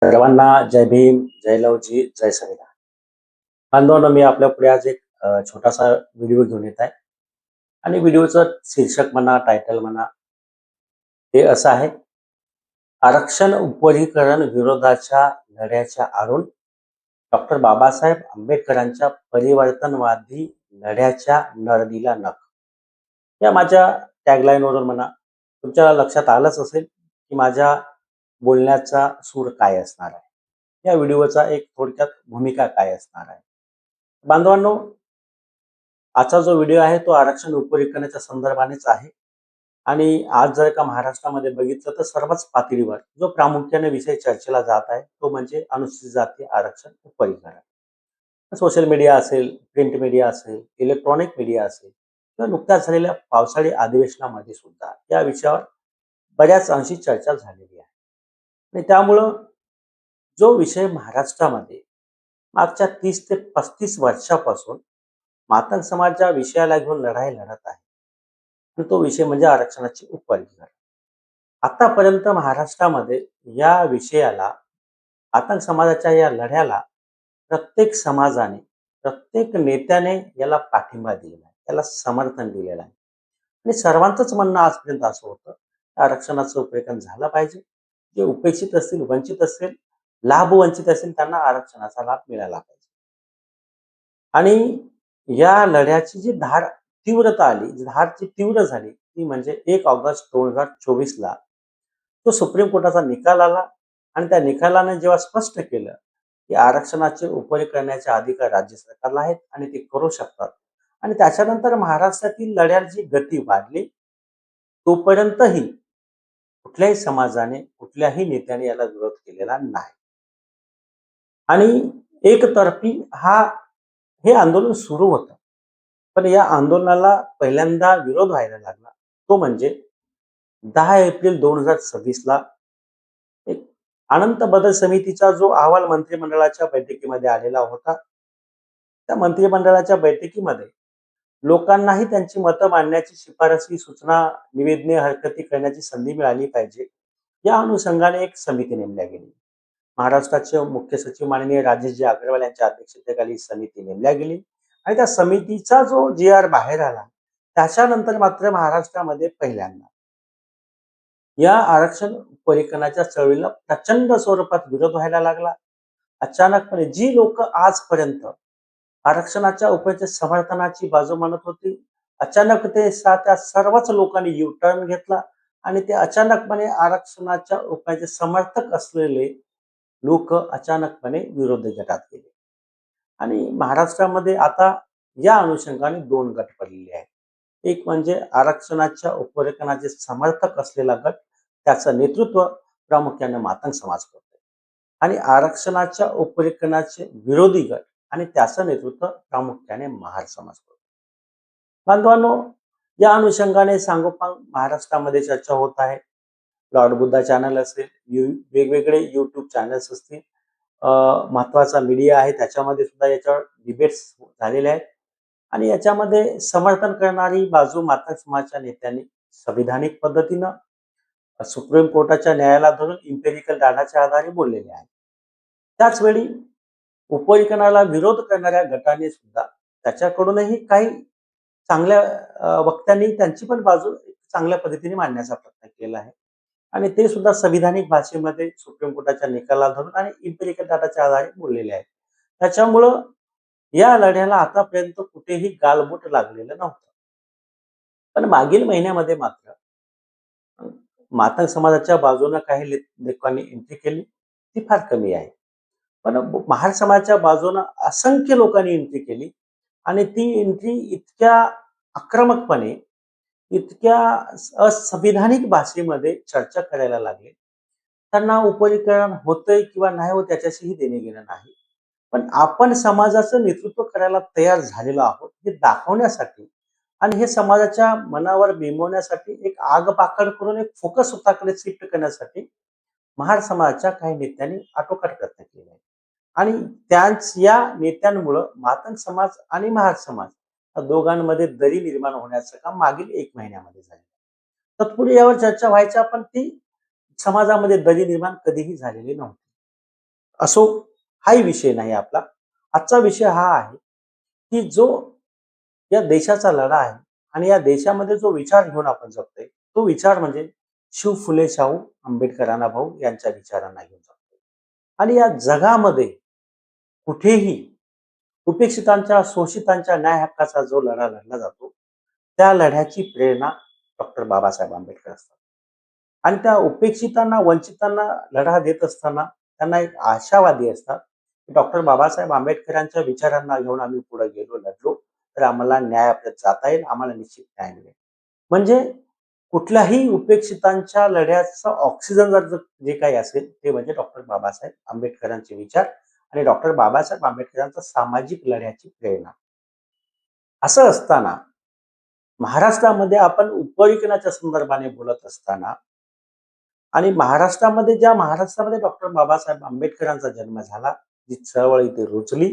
सर्वांना जय भीम, जय लवजी, जय संविधान. बांधवांनो, मी आपल्या पुढे आज एक छोटासा व्हिडिओ घेऊन येत आहे आणि व्हिडिओचं शीर्षक म्हणा, टायटल म्हणा, हे असं आहे: आरक्षण उपवर्गीकरण विरोधाच्या लढ्याच्या आडून डॉक्टर बाबासाहेब आंबेडकरांच्या परिवर्तनवादी लढ्याच्या नरडीला नख. या माझ्या टॅगलाईनवरून म्हणा, तुमच्या लक्षात आलंच असेल की माझ्या बोलण्याचा सूर काय असणार आहे, या व्हिडिओचा एक थोडक्यात भूमिका काय असणार आहे. बांधवांनो, आजचा जो व्हिडिओ आहे तो आरक्षण उपवर्गीकरणाच्या संदर्भानेच आहे. आणि आज जर का महाराष्ट्रामध्ये बघितलं तर सर्वच पातळीवर जो प्रामुख्याने विषय चर्चेला जात आहे तो म्हणजे अनुसूचित जाती आरक्षण उपवर्गीकरण. सोशल मीडिया असेल, प्रिंट मीडिया असेल, इलेक्ट्रॉनिक मीडिया असेल किंवा नुकत्याच झालेल्या पावसाळी अधिवेशनामध्ये सुद्धा या विषयावर बऱ्याच अंशी चर्चा झालेली आहे. आणि त्यामुळं जो विषय महाराष्ट्रामध्ये मागच्या 30 ते 35 वर्षापासून मातंग समाज ज्या विषयाला घेऊन लढाई लढत आहे, आणि तो विषय म्हणजे आरक्षणाचे उपवर्गीकरण. आतापर्यंत महाराष्ट्रामध्ये या विषयाला, मातंग समाजाच्या या लढ्याला प्रत्येक समाजाने, प्रत्येक नेत्याने याला पाठिंबा दिलेला आहे, त्याला समर्थन दिलेलं आहे. आणि सर्वांचंच म्हणणं आजपर्यंत असं होतं, आरक्षणाचं उपवर्गीकरण झालं पाहिजे. जे उपेक्षित असतील, वंचित असतील, लाभ वंचित असेल, त्यांना आरक्षणाचा लाभ मिळाला पाहिजे. आणि या लढ्याची जी धार तीव्रता आली, जी धार जी तीव्र झाली, ती म्हणजे 1 ऑगस्ट 2024ला तो सुप्रीम कोर्टाचा निकाल आला. आणि त्या निकालाने जेव्हा स्पष्ट केलं की आरक्षणाचे उपवर्गीकरणाचे अधिकार राज्य सरकारला आहेत आणि ते करू शकतात, आणि त्याच्यानंतर महाराष्ट्रातील लढ्याची गती वाढली. तोपर्यंतही कुठल्याही समाजाने, कुठल्याही नेत्याने याला विरोध केलेला नाही. आणि एकतर्फी हे आंदोलन सुरू होतं. पण या आंदोलनाला पहिल्यांदा विरोध व्हायला लागला, तो म्हणजे 10 एप्रिल 2026ला एक अनंत बदल समितीचा जो अहवाल मंत्रिमंडळाच्या बैठकीमध्ये आलेला होता. त्या मंत्रिमंडळाच्या बैठकीमध्ये लोकांनाही त्यांची मतं मांडण्याची, शिफारसी, सूचना, निवेदने, हरकती करण्याची संधी मिळाली पाहिजे, या अनुषंगाने एक समिती नेमल्या गेली. महाराष्ट्राचे मुख्य सचिव माननीय राजेशजी अग्रवाल यांच्या अध्यक्षतेखाली समिती नेमल्या गेली. आणि त्या समितीचा जो जी आर बाहेर आला, त्याच्यानंतर मात्र महाराष्ट्रामध्ये पहिल्यांदा या आरक्षण परिकरणाच्या चळवळीला प्रचंड स्वरूपात विरोध व्हायला लागला. अचानकपणे जी लोक आजपर्यंत आरक्षणाच्या उपयोगाच्या समर्थनाची बाजू मानत होती, अचानक त्या सर्वच लोकांनी यू टर्न घेतला आणि ते अचानकपणे आरक्षणाच्या उपायाचे समर्थक असलेले लोक अचानकपणे विरोधी गटात गेले. आणि महाराष्ट्रामध्ये आता या अनुषंगाने 2 गट पडलेले आहेत. एक म्हणजे आरक्षणाच्या उपवर्गीकरणाचे समर्थक असलेला गट, त्याचं नेतृत्व प्रामुख्याने मातंग समाज करतो. आणि आरक्षणाच्या उपवर्गीकरणाचे विरोधी गट आणि त्याचं नेतृत्व प्रामुख्याने महार समाज करतो. बांधवांनो, या अनुषंगाने सांगोपांग महाराष्ट्रामध्ये चर्चा होत आहे. लॉर्ड बुद्धा चॅनल असेल, वेगवेगळे युट्यूब चॅनल्स असतील, महत्वाचा मीडिया आहे, त्याच्यामध्ये सुद्धा याच्यावर डिबेट्स झालेले आहेत. आणि याच्यामध्ये समर्थन करणारी बाजू मातंग समाजाच्या नेत्यांनी संविधानिक पद्धतीनं सुप्रीम कोर्टाच्या न्यायाला धरून इम्पेरिकल डाटाच्या आधारे बोललेले आहे. त्याचवेळी उपवर्गीकरणाला विरोध करणाऱ्या गटाने सुद्धा त्याच्याकडूनही काही चांगल्या वक्त्यांनी त्यांची पण बाजू चांगल्या पद्धतीने मांडण्याचा प्रयत्न केला आहे. आणि ते सुद्धा संविधानिक भाषेमध्ये सुप्रीम कोर्टाच्या निकाला धरून आणि इम्पेरिकल डाटाच्या आधारे बोललेले आहेत. त्याच्यामुळं या लढ्याला आतापर्यंत कुठेही गालबोट लागलेलं नव्हतं. पण मागील महिन्यामध्ये मात्र मातंग समाजाच्या बाजूने काही लोकांनी एंट्री केली, ती फार कमी आहे. पण महार समाजाच्या बाजूने असंख्य लोकांनी एंट्री केली आणि ती एंट्री इतक्या आक्रमकपणे, इतक्या असंविधानिक भाषेमध्ये चर्चा करायला लागले. त्यांना उपवर्गीकरण होतंय किंवा नाही होत त्याच्याशीही देणे घेणं नाही. पण आपण समाजाचं नेतृत्व करायला तयार झालेलो आहोत हे दाखवण्यासाठी आणि हे समाजाच्या मनावर बिंबवण्यासाठी, एक आग पाकड करून एक फोकस स्वतःकडे शिफ्ट करण्यासाठी महार समाजाच्या काही नेत्यांनी आटोकाट प्रयत्न केले आहे. आणि त्याच या नेत्यांमुळं मातंग समाज आणि महार समाज या दोघांमध्ये दरी निर्माण होण्याचं काम मागील 1 महिन्यामध्ये झालं. तत्पूर्वी यावर चर्चा व्हायच्या, पण ती समाजामध्ये दरी निर्माण कधीही झालेली नव्हती. असो, हाही विषय नाही आपला. आजचा विषय हा आहे की जो या देशाचा लढा आहे आणि या देशामध्ये जो विचार घेऊन आपण जगतोय, तो विचार म्हणजे शिव फुले शाहू आंबेडकरांना भाऊ यांच्या विचारांना घेऊन जगतोय. आणि या जगामध्ये कुठेही उपेक्षितांच्या, शोषितांच्या न्याय हक्काचा जो लढा लढला जातो, त्या लढ्याची प्रेरणा डॉक्टर बाबासाहेब आंबेडकर असतात. आणि त्या उपेक्षितांना, वंचितांना लढा देत असताना त्यांना एक आशावादी असतात. डॉक्टर बाबासाहेब आंबेडकरांच्या विचारांना घेऊन आम्ही पुढे गेलो, लढलो, तर आम्हाला न्याय आपल्यात जाता येईल, आम्हाला निश्चित न्याय मिळेल. म्हणजे कुठल्याही उपेक्षितांच्या लढ्याचा ऑक्सिजन जे काही असेल ते म्हणजे डॉक्टर बाबासाहेब आंबेडकरांचे विचार आणि डॉक्टर बाबासाहेब आंबेडकरांचा सामाजिक लढ्याची प्रेरणा. असं असताना महाराष्ट्रामध्ये आपण उपविघटनाच्या संदर्भाने बोलत असताना आणि महाराष्ट्रामध्ये डॉक्टर बाबासाहेब आंबेडकरांचा जन्म झाला, जी चळवळ इथे रुजली,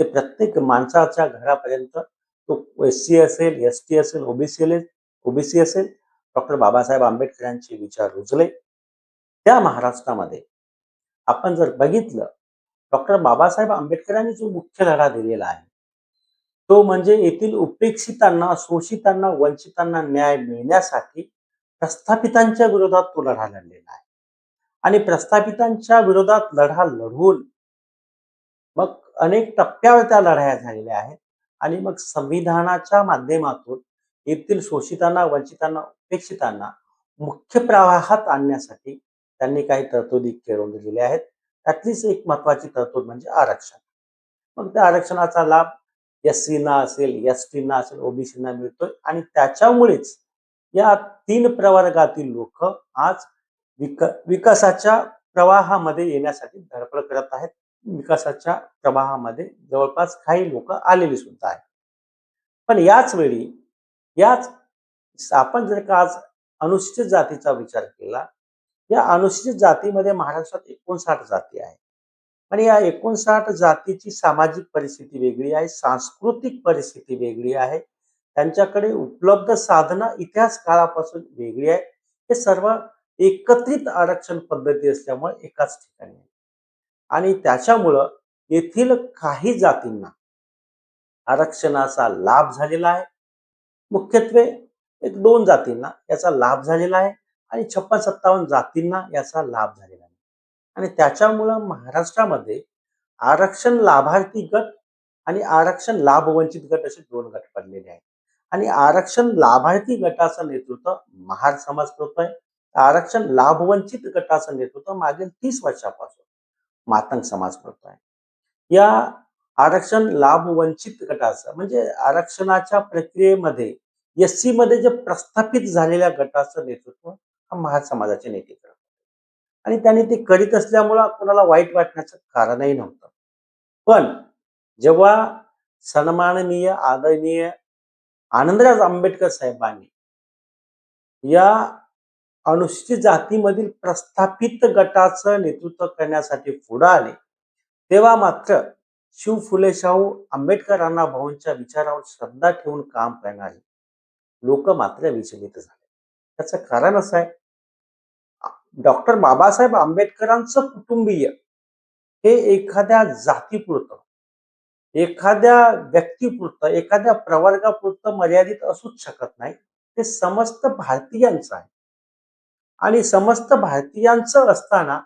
ते प्रत्येक माणसाच्या घरापर्यंत, तो एससी असेल, एसटी असेल, ओबीसी असेल, डॉक्टर बाबासाहेब आंबेडकरांचे विचार रुजले. त्या महाराष्ट्रामध्ये आपण जर बघितलं, डॉक्टर बाबासाहेब आंबेडकरांनी जो मुख्य लढा दिलेला आहे, तो म्हणजे येथील उपेक्षितांना, शोषितांना, वंचितांना न्याय मिळण्यासाठी प्रस्थापितांच्या विरोधात तो लढा लढलेला आहे. आणि प्रस्थापितांच्या विरोधात लढा लढवून मग अनेक टप्प्यावर त्या लढाया झालेल्या आहेत. आणि मग संविधानाच्या माध्यमातून येथील शोषितांना, वंचितांना, उपेक्षितांना मुख्य प्रवाहात आणण्यासाठी त्यांनी काही तरतुदी करून दिलेल्या आहेत. त्यातलीच एक महत्वाची तरतूद म्हणजे आरक्षण. मग त्या आरक्षणाचा लाभ एससीना असेल, एसटीना असेल, ओबीसीना मिळतोय आणि त्याच्यामुळेच या 3 प्रवर्गातील लोक आज विकासाच्या प्रवाहामध्ये येण्यासाठी धडपड करत आहेत. विकासाच्या प्रवाहामध्ये जवळपास काही लोक आलेली सुद्धा आहेत. पण याच वेळी आपण जर का आज अनुसूचित जातीचा विचार केला, या अनुसूचित जातीमध्ये महाराष्ट्रात 59 जाती आहेत. आणि या 59 जातीची सामाजिक परिस्थिती वेगळी आहे, सांस्कृतिक परिस्थिती वेगळी आहे. त्यांच्याकडे उपलब्ध साधनं इतिहास काळापासून वेगळी आहे. हे सर्व एकत्रित आरक्षण पद्धती असल्यामुळे एकाच ठिकाणी आहे. आणि त्याच्यामुळं येथील काही जातींना आरक्षणाचा लाभ झालेला आहे. मुख्यत्वे 1-2 जातींना याचा लाभ झालेला आहे आणि 56-57 जातींना याचा लाभ झालेला आहे. आणि त्याच्यामुळं महाराष्ट्रामध्ये आरक्षण लाभार्थी गट आणि आरक्षण लाभवंचित गट असे 2 गट पडलेले आहेत. आणि आरक्षण लाभार्थी गटाचं नेतृत्व महार समाज करतोय. आरक्षण लाभवंचित गटाचं नेतृत्व मागील 30 वर्षापासून मातंग समाज करतोय. या आरक्षण लाभ वंचित गटाचं म्हणजे आरक्षणाच्या प्रक्रियेमध्ये एससी मध्ये जे प्रस्थापित झालेल्या गटाचं नेतृत्व हा महार समाजाचे नेते करतात. आणि त्यांनी ते करीत असल्यामुळं कोणाला वाईट वाटण्याचं कारणही नव्हतं. पण जेव्हा सन्माननीय, आदरणीय आनंदराज आंबेडकर साहेबांनी या अनुसूचित जातीमधील प्रस्थापित गटाचं नेतृत्व करण्यासाठी पुढे आले, तेव्हा मात्र शिव फुले शाहू आंबेडकर अण्णाभाऊंच्या विचारावर श्रद्धा ठेवून काम करणारे लोक मात्र विचलित झाले. त्याचं कारण असं आहे, डॉक्टर बाबासाहेब आंबेडकरांचं कुटुंबीय हे एखाद्या जातीपुरतं, एखाद्या व्यक्तीपुरतं, एखाद्या प्रवर्गापुरतं मर्यादित असूच शकत नाही. ते समस्त भारतीयांचं आहे. आणि समस्त भारतीयांचं असताना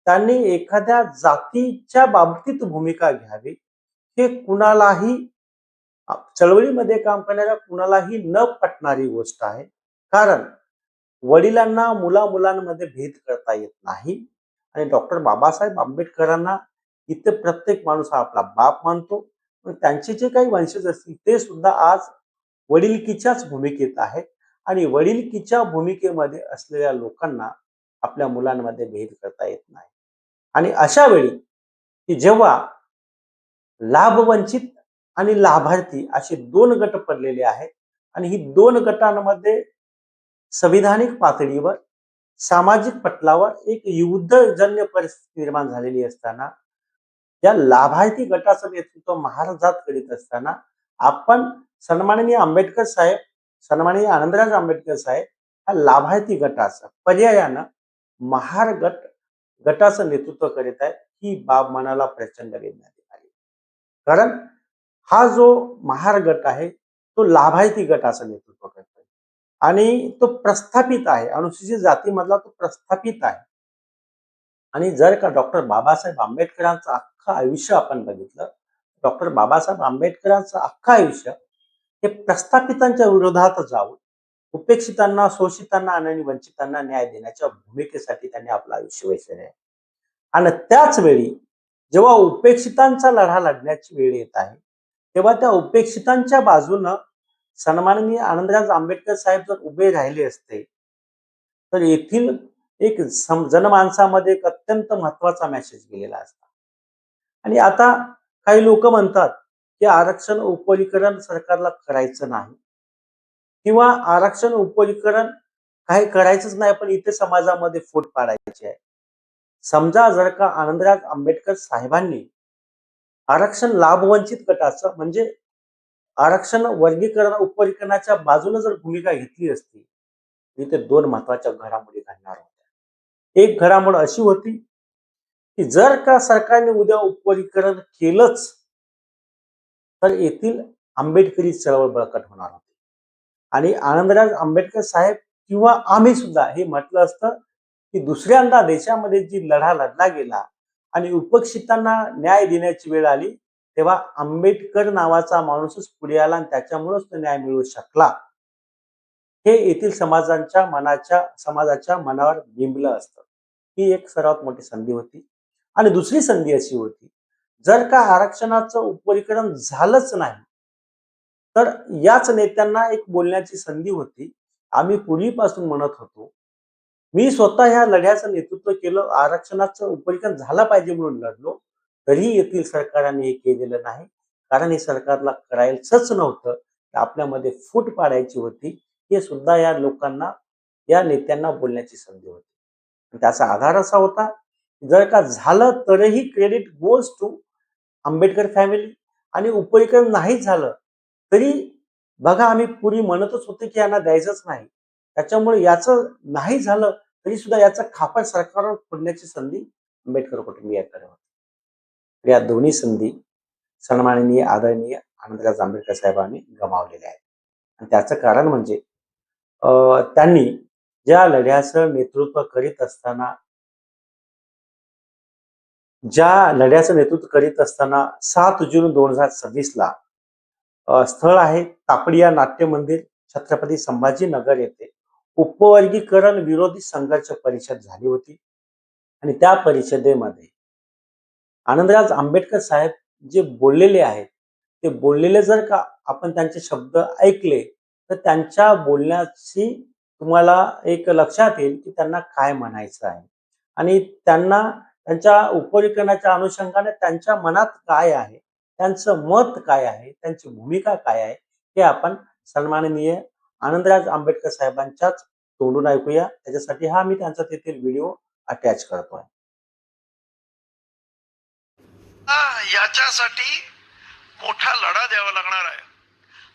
त्यांनी एखाद्या जातीच्या बाबतीत भूमिका घ्यावी, हे कुणालाही चळवळीमध्ये काम करणाऱ्या कुणालाही न पटणारी गोष्ट आहे. कारण वडिलांना मुलांमध्ये भेद करता येत नाही. आणि डॉक्टर बाबासाहेब आंबेडकरांना इथे प्रत्येक माणूस हा आपला बाप मानतो. त्यांचे जे काही वंशज असतील ते सुद्धा आज वडिलकीच्याच भूमिकेत आहेत. आणि वडिलकीच्या भूमिकेमध्ये असलेल्या लोकांना आपल्या मुलांमध्ये भेद करता येत नाही. आणि अशा वेळी की जेव्हा लाभवंचित आणि लाभार्थी असे 2 गट पडलेले आहेत आणि ही 2 गटांमध्ये संविधानिक पातळीवर, सामाजिक पटलावर एक युद्धजन्य परिस्थिती निर्माण झालेली असताना, या लाभार्थी गटाचं नेतृत्व महाराजात करीत असताना आपण सन्माननीय आंबेडकर साहेब, सन्माननीय आनंदराज आंबेडकर साहेब हा लाभार्थी गटाचं पर्यायानं महार गटाचं नेतृत्व करीत आहेत. ही बाब मनाला प्रचंड वेदना देणारी. कारण हा जो महार गट आहे तो लाभार्थी गटाचं नेतृत्व करतोय आणि तो प्रस्थापित आहे, अनुसूचित जातीमधला तो प्रस्थापित आहे. आणि जर का डॉक्टर बाबासाहेब आंबेडकरांचं अख्खं आयुष्य आपण बघितलं, डॉक्टर बाबासाहेब आंबेडकरांचं अख्खं आयुष्य हे प्रस्थापितांच्या विरोधात जाऊन उपेक्षितांना, शोषितांना आणि वंचितांना न्याय देण्याच्या भूमिकेसाठी त्यांनी आपलं आयुष्य वेचलेलं आहे. आणि त्याच वेळी जेव्हा उपेक्षितांचा लढा लढण्याची वेळ येत आहे, तेव्हा त्या उपेक्षितांच्या बाजूनं सन्माननीय आनंदराज आंबेडकर साहेब जर उभे राहिले असते, तर येथील एक जनमानसामध्ये एक अत्यंत महत्वाचा मेसेज गेलेला असता. आणि आता काही लोक म्हणतात की आरक्षण उपरीकरण सरकारला करायचं नाही किंवा आरक्षण उपरीकरण काही करायचंच नाही, पण इथे समाजामध्ये फूट पाडायची आहे. समजा जर का आनंदराज आंबेडकर साहेबांनी आरक्षण लाभवंचित गटाचं म्हणजे आरक्षण वर्गीकरण उपरीकरणाच्या बाजूने जर भूमिका घेतली असती, इथे दोन महत्वाच्या घडामोडी घडणार होत्या. एक घडामोड अशी होती की जर का सरकारने उद्या उपवर्गीकरण केलंच तर येथील आंबेडकरी चळवळ बळकट होणार होती आणि आनंदराज आंबेडकर साहेब किंवा आम्ही सुद्धा हे म्हटलं असतं की दुसऱ्यांदा देशामध्ये जी लढा लढला गेला आणि उपेक्षितांना न्याय देण्याची वेळ आली, तेव्हा आंबेडकर नावाचा माणूसच पुढे आला आणि त्याच्यामुळेच तो न्याय मिळू शकला. हे येथील समाजाच्या मनावर बिंबलं असतं. ही एक सर्वात मोठी संधी होती. आणि दुसरी संधी अशी होती, जर का आरक्षणाचं उपरीकरण झालंच नाही, तर याच नेत्यांना एक बोलण्याची संधी होती. आम्ही पूर्वीपासून म्हणत होतो, मी स्वतः ह्या लढ्याचं नेतृत्व केलं, आरक्षणाचं उपरीकरण झालं पाहिजे म्हणून लढलो, तरी येथील सरकारने हे केलेलं नाही. कारण हे सरकारला करायचंच नव्हतं, आपल्यामध्ये फूट पाडायची होती. हे सुद्धा या लोकांना, या नेत्यांना बोलण्याची संधी होती. त्याचा आधार असा होता, जर का झालं तरीही credit goes to Ambedkar family आणि उपरीकरण नाही झालं तरी बघा आम्ही पूर्वी म्हणतच होतो की यांना द्यायचंच नाही. त्याच्यामुळे याचं नाही झालं तरी सुद्धा याचा खापर सरकारवर फोडण्याची संधी आंबेडकर कुटुंबियांकडे होती. या दोन्ही संधी सन्माननीय आदरणीय आनंदराज आंबेडकर साहेबांनी गमावलेल्या आहेत. आणि त्याचं कारण म्हणजे त्यांनी ज्या लढ्याचं नेतृत्व करीत असताना 7 जून 2026 ला स्थळ आहे तापडिया नाट्य मंदिर, छत्रपती संभाजीनगर येथे उपवर्गीकरण विरोधी संघर्ष परिषद झाली होती. आणि त्या परिषदेमध्ये आनंदराज आंबेडकर साहेब जे बोललेले आहेत, ते बोललेले जर का आपण त्यांचे शब्द ऐकले तर त्यांच्या बोलण्याची तुम्हाला एक लक्षात येईल की त्यांना काय म्हणायचं आहे आणि त्यांना त्यांच्या उपरीकरणाच्या अनुषंगाने त्यांच्या मनात काय आहे, त्यांचं मत काय आहे, त्यांची भूमिका काय आहे, हे आपण सन्माननीय आनंदराज आंबेडकर साहेबांच्याच तोंडून ऐकूया. त्याच्यासाठी हा मी त्यांचा तेथील व्हिडिओ अटॅच करतोय. याच्यासाठी मोठा लढा द्यावा लागणार आहे.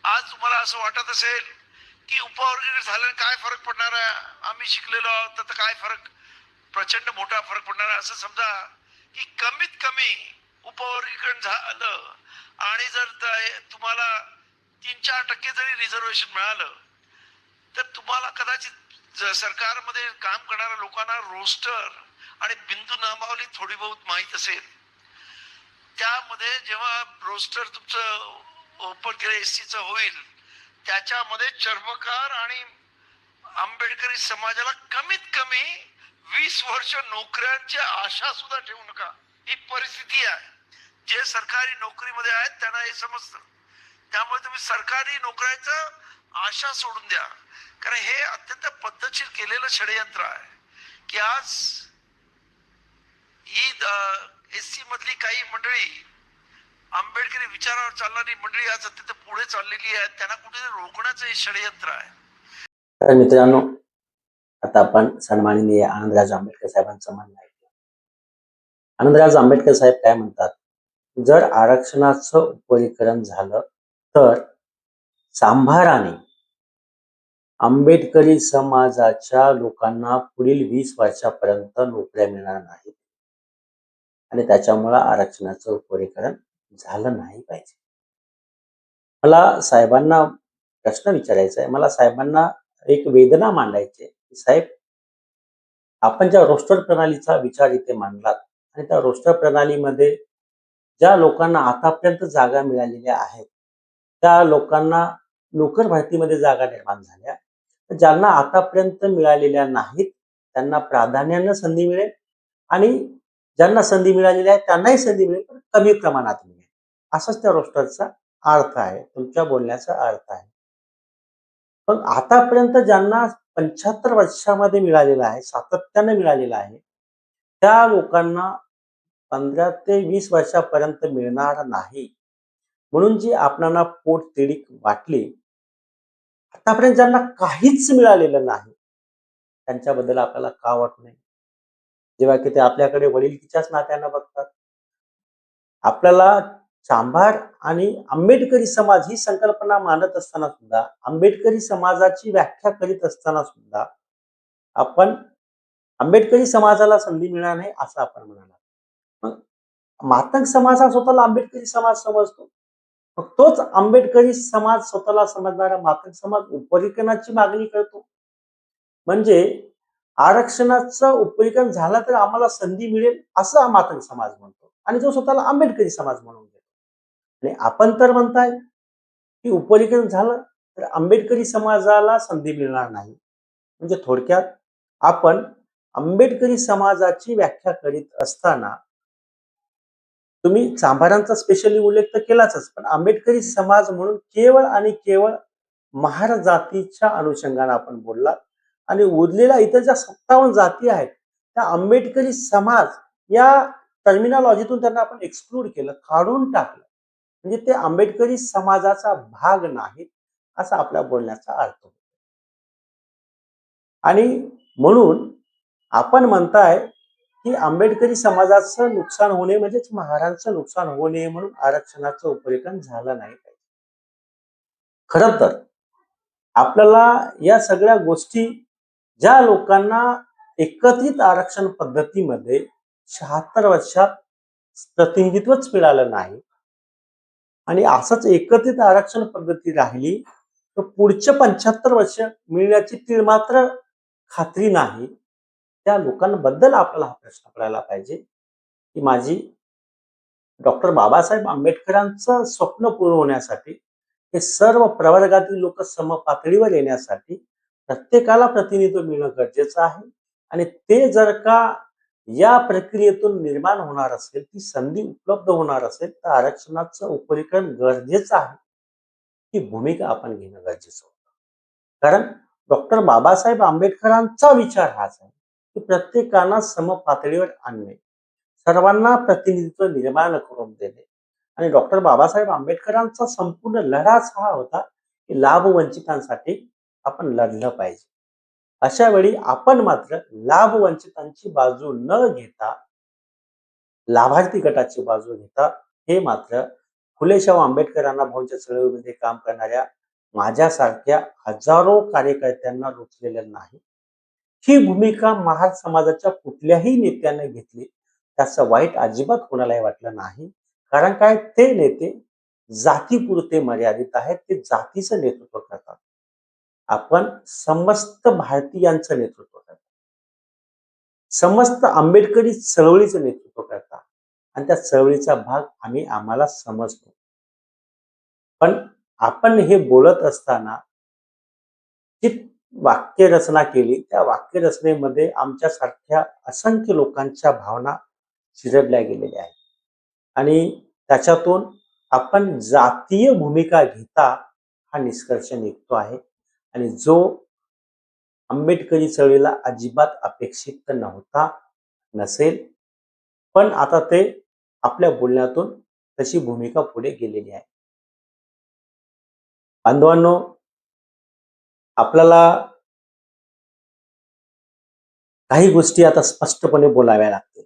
आज तुम्हाला असं वाटत असेल की उपवर्गीकरण झाल्याने काय फरक पडणार आहे, आम्ही शिकलेलो आहोत तर काय फरक, प्रचंड मोठा फरक पडणार आहे. असं समजा की कमीत कमी उपवर्गीकरण झालं आणि जर तुम्हाला 3-4% जरी रिझर्वेशन मिळालं तर तुम्हाला कदाचित सरकारमध्ये काम करणाऱ्या लोकांना रोस्टर आणि बिंदू नामावली थोडी बहुत माहीत असेल. त्यामध्ये जेव्हा रोस्टर तुमचं ओपन केलं एससीचं होईल, त्याच्यामध्ये चर्मकार आणि आंबेडकरी समाजाला कमीत कमी 20 वर्ष नोकऱ्यांची आशा सुद्धा ठेवू नका. ही परिस्थिती आहे. जे सरकारी नोकरीमध्ये आहेत त्यांना हे समजतं. त्यामुळे तुम्ही सरकारी नोकऱ्याचं आशा सोडून द्या, कारण हे अत्यंत पद्धतशीर केलेलं षडयंत्र आहे की आज ही एससी मधली काही मंडळी, आंबेडकरी विचारावर चालणारी मंडळी आज अत्यंत पुढे चाललेली आहे, त्यांना कुठेतरी रोखण्याचं हे षडयंत्र आहे. तर मित्रांनो, आता आपण सन्माननीय आनंदराज आंबेडकर साहेबांचं म्हणणं ऐकलं. आनंदराज आंबेडकर साहेब काय म्हणतात, जर आरक्षणाचं उपरीकरण झालं तर सांभाराने आंबेडकरी समाजाच्या लोकांना पुढील 20 वर्षापर्यंत नोकऱ्या मिळणार नाहीत. आणि त्याच्यामुळं आरक्षणाचं उपरीकरण झालं नाही पाहिजे. मला साहेबांना प्रश्न विचारायचा आहे. मला साहेबांना एक वेदना मांडायची आहे, की साहेब, आपण ज्या रोस्टर प्रणालीचा विचार इथे मांडलात आणि त्या रोस्टर प्रणालीमध्ये ज्या लोकांना आतापर्यंत जागा मिळालेल्या आहेत, त्या लोकांना नोकर भरतीमध्ये जागा निर्माण झाल्या. तर ज्यांना आतापर्यंत मिळालेल्या नाहीत, त्यांना प्राधान्यानं संधी मिळेल आणि ज्यांना संधी मिळालेल्या आहे त्यांनाही संधी मिळेल, पण कमी प्रमाणात मिळेल. असाच त्या रोस्टरचा अर्थ आहे. तुमच्या बोलण्याचा अर्थ आहे. पण आतापर्यंत ज्यांना 75 वर्षामध्ये मिळालेलं आहे, सातत्याने मिळालेलं आहे, त्या लोकांना 15 ते 20 वर्षापर्यंत मिळणार नाही. म्हणून जी आपणाला पोटतिडीक वाटली, आतापर्यंत ज्यांना काहीच मिळालेलं नाही, त्यांच्याबद्दल आपल्याला का वाटू नये? जेव्हा की ते आपल्याकडे वडिलकीच्याच नात्यानं बघतात. आपल्याला चांभार आणि आंबेडकरी समाज ही संकल्पना मांडत असताना सुद्धा, आंबेडकरी समाजाची व्याख्या करीत असताना सुद्धा आपण आंबेडकरी समाजाला संधी मिळणार नाही असं आपण म्हणालात. मग मातंग समाज हा स्वतःला आंबेडकरी समाज समजतो. मग तोच आंबेडकरी समाज स्वतःला समजणारा मातंग समाज उपरीकरणाची मागणी करतो. म्हणजे आरक्षणाचं उपरीकरण झालं तर आम्हाला संधी मिळेल असं हा मातंग समाज म्हणतो आणि जो स्वतःला आंबेडकरी समाज म्हणून घेतो. आणि आपण तर म्हणताय की उपरीकरण झालं तर आंबेडकरी समाजाला संधी मिळणार नाही. म्हणजे थोडक्यात आपण आंबेडकरी समाजाची व्याख्या करीत असताना तुम्ही चांभारांचा स्पेशली उल्लेख तर केलाच, पण आंबेडकरी समाज म्हणून केवळ आणि केवळ महार जातीच्या अनुषंगाने आपण बोललात आणि उरलेल्या इतर ज्या 57 जाती आहेत, त्या आंबेडकरी समाज या टर्मिनॉलॉजीतून त्यांना आपण एक्सक्लूड केलं, काढून टाकलं. म्हणजे ते आंबेडकरी समाजाचा भाग नाहीत, असा आपल्या बोलण्याचा अर्थ होतो. आणि म्हणून आपण म्हणताय, की आंबेडकरी समाजाचं नुकसान होणे म्हणजेच महारांचं नुकसान होऊ नये म्हणून आरक्षणाचं उपरीकरण झालं नाही पाहिजे. खरं तर आपल्याला या सगळ्या गोष्टी ज्या लोकांना एकत्रित आरक्षण पद्धतीमध्ये 76 वर्षात प्रतिनिधित्वच मिळालं नाही आणि असंच एकत्रित आरक्षण पद्धती राहिली तर पुढचे 75 वर्ष मिळण्याची तीळ मात्र खात्री नाही. त्या लोकांबद्दल आपल्याला हा प्रश्न पडायला पाहिजे, की माझी डॉक्टर बाबासाहेब आंबेडकरांचं स्वप्न पूर्ण होण्यासाठी हे सर्व प्रवर्गातील लोक समपातळीवर येण्यासाठी प्रत्येकाला प्रतिनिधित्व मिळणं गरजेचं आहे आणि ते जर का या प्रक्रियेतून निर्माण होणार असेल, ती संधी उपलब्ध होणार असेल, तर आरक्षणाचं उपरीकरण गरजेचं आहे. ही भूमिका आपण घेणं गरजेचं होतं. कारण डॉक्टर बाबासाहेब आंबेडकरांचा विचार हाच आहे, की प्रत्येकाला समपातळीवर आणणे, सर्वांना प्रतिनिधित्व निर्माण करून देणे आणि डॉक्टर बाबासाहेब आंबेडकरांचा संपूर्ण लढाच हा होता, की लाभवंचितांसाठी आपण लढलं पाहिजे. अशा वेळी आपण मात्र लाभवंचितांची बाजू न घेता लाभार्थी गटाची बाजू घेता हे मात्र फुलेशाह आंबेडकरांना भाऊंच्या चळवळीमध्ये काम करणाऱ्या माझ्यासारख्या हजारो कार्यकर्त्यांना रुचलेलं नाही. ही भूमिका महार समाजाच्या कुठल्याही नेत्याने घेतली त्याचं वाईट अजिबात कोणालाही वाटलं नाही. कारण काय, ते नेते जातीपुरते मर्यादित आहेत, ते जातीचं नेतृत्व करतात. आपण समस्त भारतीयांचं नेतृत्व करतो, समस्त आंबेडकरी चळवळीचं नेतृत्व करतात आणि त्या चळवळीचा भाग आम्हाला समजतो. पण आपण हे बोलत असताना जी वाक्यरचना केली, त्या वाक्यरचनेमध्ये आमच्यासारख्या असंख्य लोकांच्या भावना चिरडल्या गेलेल्या आहेत आणि त्याच्यातून आपण जातीय भूमिका घेता हा निष्कर्ष निघतो आहे आणि जो आंबेडकरी चळवळीला अजिबात अपेक्षित नव्हता, नसेल. पण आता ते आपल्या बोलण्यातून तशी भूमिका पुढे गेलेली आहे. बांधवांनो, आपल्याला काही गोष्टी आता स्पष्टपणे बोलाव्या लागतील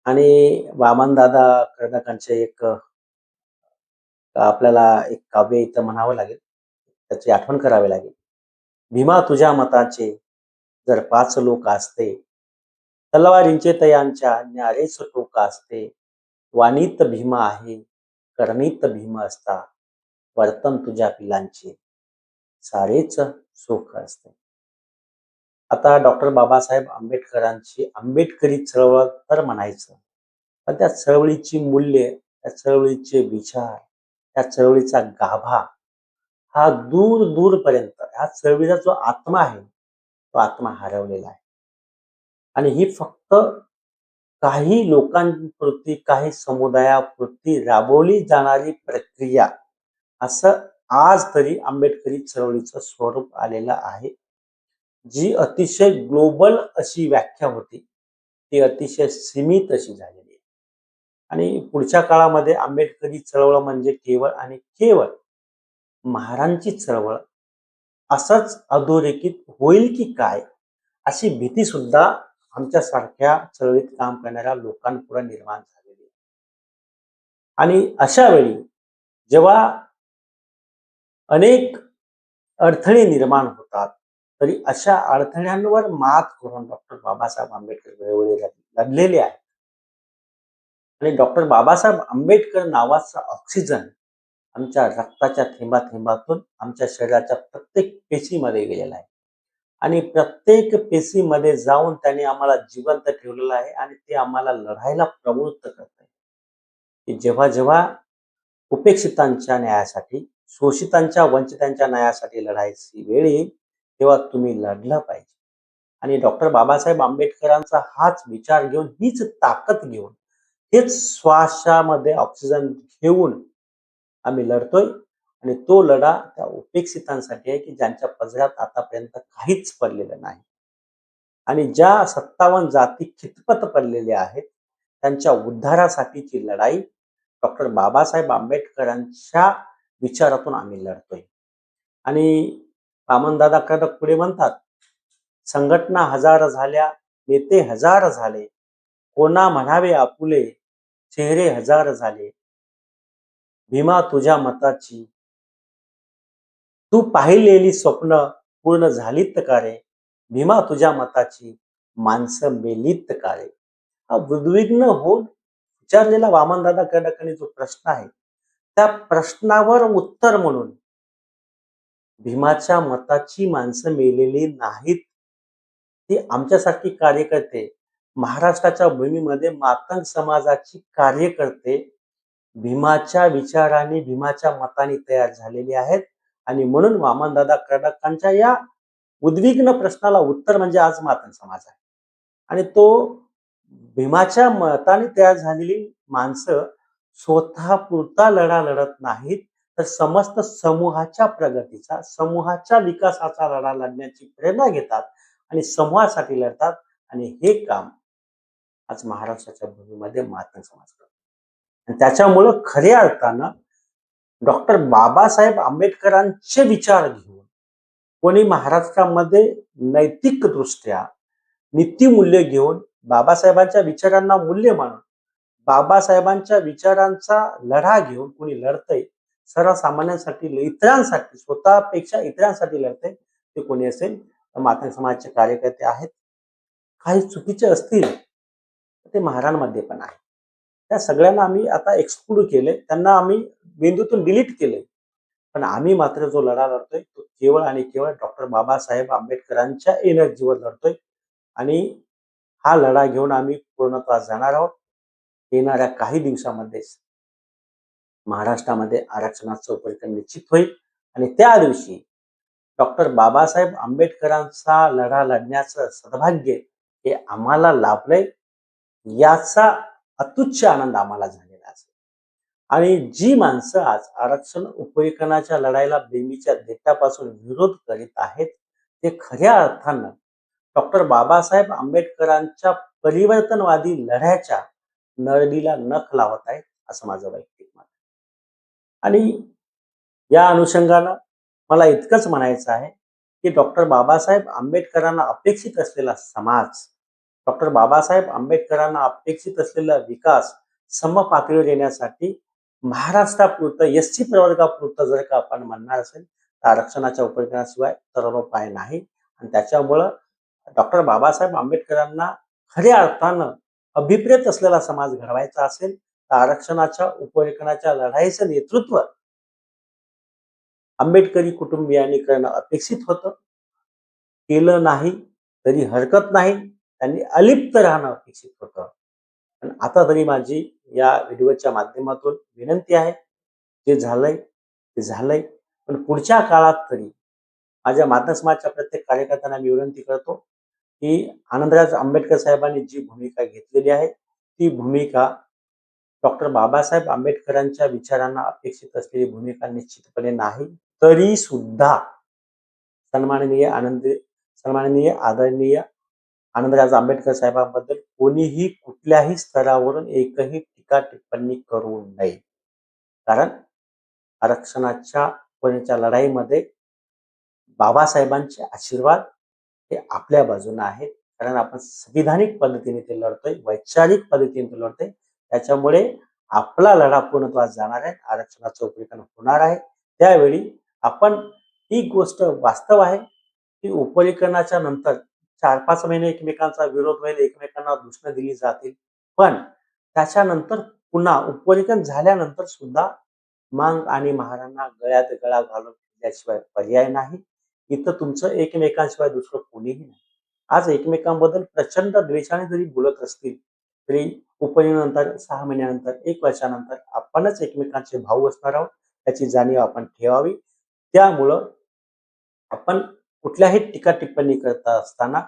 आणि वामनदादा कर्णकांचे आपल्याला एक काव्य इथं म्हणावं लागेल, त्याची आठवण करावी लागेल. भीमा तुझ्या मताचे जर 5 लोक असते, तलवारींचे तयांच्या न्यारेच टोक असते. वाणीत भीम आहे, करणीत भीम असता. वर्तन तुझ्या पिलांचे सारेच सुख असते. आता डॉक्टर बाबासाहेब आंबेडकरांची आंबेडकरी चळवळ तर म्हणायचं, पण त्या चळवळीची मूल्य, त्या चळवळीचे विचार, त्या चळवळीचा गाभा हा दूर दूरपर्यंत ह्या चळवळीचा जो आत्मा आहे, तो आत्मा हरवलेला आहे. आणि ही फक्त काही लोकांपुरती, काही समुदायापुरती राबवली जाणारी प्रक्रिया असं आज तरी आंबेडकरी चळवळीचं स्वरूप आलेलं आहे. जी अतिशय ग्लोबल अशी व्याख्या होती, ती अतिशय सीमित अशी झालेली आहे. आणि पुढच्या काळामध्ये आंबेडकरी चळवळ म्हणजे केवळ आणि केवळ महारांची चळवळ असंच अधोरेखित होईल की काय, अशी भीती सुद्धा आमच्यासारख्या चळवळीत काम करणाऱ्या लोकांपुढे निर्माण झालेली आहे. आणि अशा वेळी जेव्हा अनेक अडथळे निर्माण होतात, तरी अशा अडथळ्यांवर मात करून डॉक्टर बाबासाहेब आंबेडकर वेळोवेळी लढलेले आहेत. आणि डॉक्टर बाबासाहेब आंबेडकर नावाचा ऑक्सिजन आमच्या रक्ताच्या थेंबाथेंबातून आमच्या शरीराच्या प्रत्येक पेशीमध्ये गेलेला आहे. आणि प्रत्येक पेशीमध्ये जाऊन त्यांनी आम्हाला जिवंत ठेवलेलं आहे आणि ते आम्हाला लढायला प्रवृत्त करत आहे. की जेव्हा जेव्हा उपेक्षितांच्या न्यायासाठी, शोषितांच्या, वंचितांच्या न्यायासाठी लढायची वेळ येईल, तेव्हा तुम्ही लढलं पाहिजे. आणि डॉक्टर बाबासाहेब आंबेडकरांचा हाच विचार घेऊन, हीच ताकद घेऊन, हेच श्वासामध्ये ऑक्सिजन घेऊन आम्ही लढतोय. आणि तो लढा त्या उपेक्षितांसाठी आहे की ज्यांच्या पदरात आतापर्यंत काहीच पडलेलं नाही. आणि ज्या 57 जाती खितपत पडलेल्या आहेत, त्यांच्या उद्धारासाठीची लढाई डॉक्टर बाबासाहेब आंबेडकरांच्या विचारातून आम्ही लढतोय. आणि वामनदादा खडक पुढे म्हणतात, संघटना हजार झाल्या, नेते हजार झाले, कोणा म्हणावे आपुले, चेहरे हजार झाले. भीमा तुझ्या मताची, तू पाहिलेली स्वप्न पूर्ण झालीत का रे? भीमा तुझ्या मताची, माणसं मेलीत का रे? हा उद्विग्न होऊन विचारलेला वामनदादा खडकांनी जो प्रश्न आहे, त्या प्रश्नावर उत्तर म्हणून भीमाच्या मताची माणसं मेलेली नाहीत. ती आमच्यासारखी कार्यकर्ते, महाराष्ट्राच्या भूमीमध्ये मातंग समाजाची कार्यकर्ते भीमाच्या विचाराने, भीमाच्या मताने तयार झालेले आहेत. आणि म्हणून वामनदादा खडकांच्या या उद्विग्न प्रश्नाला उत्तर म्हणजे आज मातंग समाज आहे. आणि तो भीमाच्या मताने तयार झालेली माणसं स्वतःपुरता लढा लढत नाहीत, तर समस्त समूहाच्या प्रगतीचा, समूहाच्या विकासाचा लढा लढण्याची प्रेरणा घेतात आणि समूहासाठी लढतात. आणि हे काम आज महाराष्ट्राच्या भूमीमध्ये मातंग समाज करतो. आणि त्याच्यामुळं खऱ्या अर्थानं डॉक्टर बाबासाहेब आंबेडकरांचे विचार घेऊन कोणी महाराष्ट्रामध्ये नैतिक दृष्ट्या नीतिमूल्य घेऊन, बाबासाहेबांच्या विचारांना मूल्य मानून, बाबासाहेबांच्या विचारांचा लढा घेऊन कोणी लढतंय, सर्वसामान्यांसाठी, इतरांसाठी, स्वतःपेक्षा इतरांसाठी लढतंय, ते कोणी असेल तर मातंग समाजाचे कार्यकर्ते आहेत. काही चुकीचे असतील तर ते महारांमध्ये पण आहे. त्या सगळ्यांना आम्ही आता एक्सक्लूड केले, त्यांना आम्ही बिंदूतून डिलीट केले. पण आम्ही मात्र जो लढा लढतोय तो केवळ आणि केवळ डॉक्टर बाबासाहेब आंबेडकरांच्या एनर्जीवर लढतोय. आणि हा लढा घेऊन आम्ही पूर्णत्वास जाणार आहोत. येणाऱ्या काही दिवसामध्येच महाराष्ट्रामध्ये आरक्षणाचं उपरिकरण निश्चित होईल. आणि त्या दिवशी डॉक्टर बाबासाहेब आंबेडकरांचा लढा लढण्याचं सद्भाग्य हे आम्हाला लाभलंय, याचा अतुच्छ आनंद आम्हाला झालेला असेल. आणि जी माणसं आज आरक्षण उपरिकरणाच्या लढाईला बेंबीच्या देठापासून विरोध करीत आहेत, ते खऱ्या अर्थानं डॉक्टर बाबासाहेब आंबेडकरांच्या परिवर्तनवादी लढ्याच्या नळदीला नख लावत आहेत, असं माझं वैयक्तिक मत. आणि या अनुषंगानं मला इतकंच म्हणायचं आहे की डॉक्टर बाबासाहेब आंबेडकरांना अपेक्षित असलेला समाज, डॉक्टर बाबासाहेब आंबेडकरांना अपेक्षित असलेला विकास समपातळीवर येण्यासाठी महाराष्ट्रापुरतं, एससी प्रवर्गापुरतं जर का आपण म्हणणार असेल तर आरक्षणाच्या उपरिकरणाशिवाय तर उपाय नाही. आणि त्याच्यामुळं डॉक्टर बाबासाहेब आंबेडकरांना खऱ्या अर्थानं अभिप्रेत असलेला समाज घडवायचा असेल तर आरक्षणाच्या उपरेखनाच्या लढाईचं नेतृत्व आंबेडकरी कुटुंबियांनी करणं अपेक्षित होतं. केलं नाही तरी हरकत नाही. त्यांनी अलिप्त राहणं अपेक्षित होतं. पण आता तरी माझी या व्हिडिओच्या माध्यमातून विनंती आहे, जे झालंय ते झालंय. पण पुढच्या काळात तरी माझ्या माता समाजाच्या प्रत्येक कार्यकर्त्यांना मी विनंती करतो, की आनंदराज आंबेडकर साहेबांनी जी भूमिका घेतलेली आहे, ती भूमिका डॉक्टर बाबासाहेब आंबेडकरांच्या विचारांना अपेक्षित असलेली भूमिका निश्चितपणे नाही. तरी सुद्धा सन्माननीय सन्माननीय आदरणीय आनंदराज आंबेडकर साहेबांबद्दल कोणीही कुठल्याही स्तरावरून एकही टीका टिप्पणी करू नये. कारण आरक्षणाच्या पर्यंतच्या लढाईमध्ये बाबासाहेबांचे आशीर्वाद हे आपल्या बाजूने आहेत. कारण आपण संविधानिक पद्धतीने ते लढतोय, वैचारिक पद्धतीने ते लढतोय. त्याच्यामुळे आपला लढा पूर्णत्वास जाणार आहे. आरक्षणाचं उपरीकरण होणार आहे. त्यावेळी आपण ही गोष्ट वास्तव आहे की उपरीकरणाच्या नंतर 4-5 महिने एकमेकांचा विरोध होईल, एकमेकांना दूषणं दिली जातील. पण त्याच्यानंतर पुन्हा उपरीकरण झाल्यानंतर सुद्धा मांग आणि महारांना गळ्यात गळा घालून फिरल्याशिवाय पर्याय नाही. इथं तुमचं एकमेकांशिवाय दुसरं कोणीही नाही. आज एकमेकांबद्दल प्रचंड द्वेषाने जरी बोलत असतील, तरी उपरीनंतर 6 महिन्यानंतर, 1 वर्षानंतर आपणच एकमेकांचे भाऊ असणार आहोत. याची जाणीव आपण ठेवावी. त्यामुळं आपण कुठल्याही टीका टिप्पणी करत असताना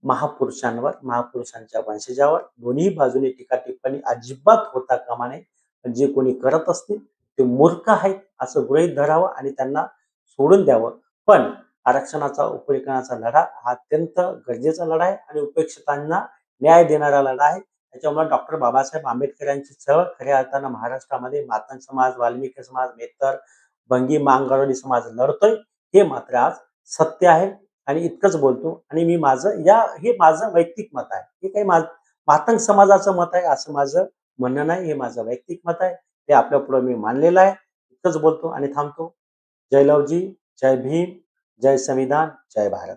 महापुरुषांवर, महापुरुषांच्या वंशजावर दोन्ही बाजूने टीका टिप्पणी अजिबात होता कामा नये. जे कोणी करत असतील ते मूर्ख आहेत असं गृहीत धरावं आणि त्यांना सोडून द्यावं. पण आरक्षणाचा उपरीकरणाचा लढा हा अत्यंत गरजेचा लढा आहे आणि उपेक्षितांना न्याय देणारा लढा आहे. त्याच्यामुळे डॉक्टर बाबासाहेब आंबेडकर यांची चळवळ खऱ्या अर्थानं महाराष्ट्रामध्ये मातंग समाज, वाल्मिकी समाज, मेहतर, भंगी, मांगरोळी समाज लढतोय. हे मात्र आज सत्य आहे आणि इतकंच बोलतो. आणि मी हे माझं वैयक्तिक मत आहे. हे काही मातंग समाजाचं मत आहे असं माझं म्हणणं नाही. हे माझं वैयक्तिक मत आहे. ते आपल्या पुढे मी मांडलेलं आहे. इतकंच बोलतो आणि थांबतो. जय लवजी, जय भीम, जय संविधान, जय भारत.